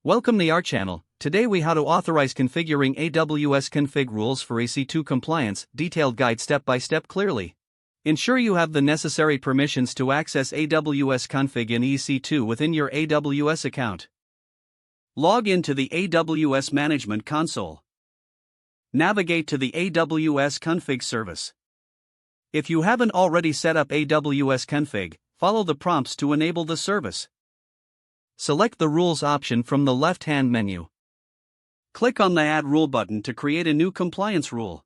Welcome to our channel. Today we how to authorize configuring AWS Config rules for EC2 compliance, detailed guide step by step clearly. Ensure you have the necessary permissions to access AWS Config in EC2 within your AWS account. Log into the AWS Management Console. Navigate to the AWS Config service. If you haven't already set up AWS Config, follow the prompts to enable the service. Select the Rules option from the left-hand menu. Click on the Add Rule button to create a new compliance rule.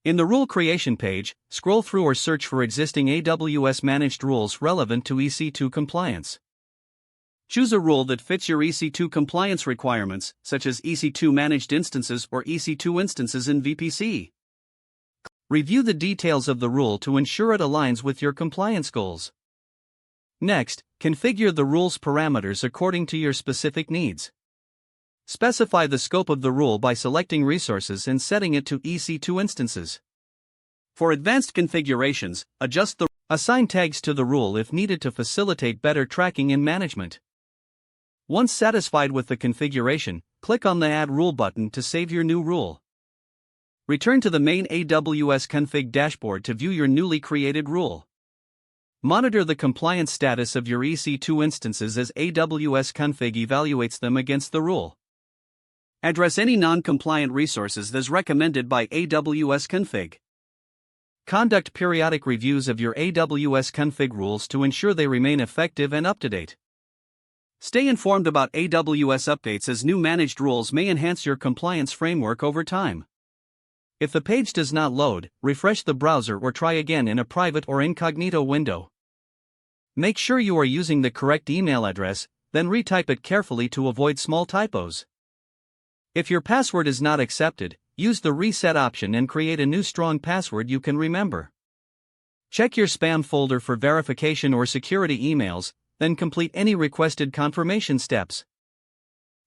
In the rule creation page, scroll through or search for existing AWS managed rules relevant to EC2 compliance. Choose a rule that fits your EC2 compliance requirements, such as EC2 managed instances or EC2 instances in VPC. Review the details of the rule to ensure it aligns with your compliance goals. Next, configure the rule's parameters according to your specific needs. Specify the scope of the rule by selecting resources and setting it to EC2 instances. For advanced configurations, assign tags to the rule if needed to facilitate better tracking and management. Once satisfied with the configuration, click on the Add Rule button to save your new rule. Return to the main AWS Config dashboard to view your newly created rule. Monitor the compliance status of your EC2 instances as AWS Config evaluates them against the rule. Address any non-compliant resources as recommended by AWS Config. Conduct periodic reviews of your AWS Config rules to ensure they remain effective and up-to-date. Stay informed about AWS updates as new managed rules may enhance your compliance framework over time. If the page does not load, refresh the browser or try again in a private or incognito window. Make sure you are using the correct email address, then retype it carefully to avoid small typos. If your password is not accepted, use the reset option and create a new strong password you can remember. Check your spam folder for verification or security emails, then complete any requested confirmation steps.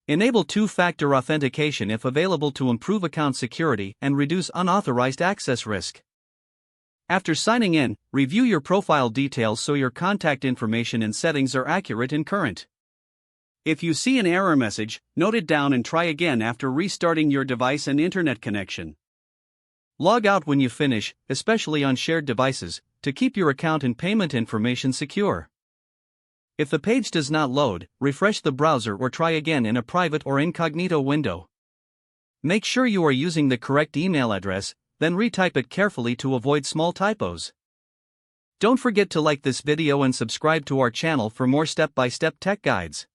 Enable two-factor authentication if available to improve account security and reduce unauthorized access risk. After signing in, review your profile details so your contact information and settings are accurate and current. If you see an error message, note it down and try again after restarting your device and internet connection. Log out when you finish, especially on shared devices, to keep your account and payment information secure. If the page does not load, refresh the browser or try again in a private or incognito window. Make sure you are using the correct email address, then retype it carefully to avoid small typos. Don't forget to like this video and subscribe to our channel for more step-by-step tech guides.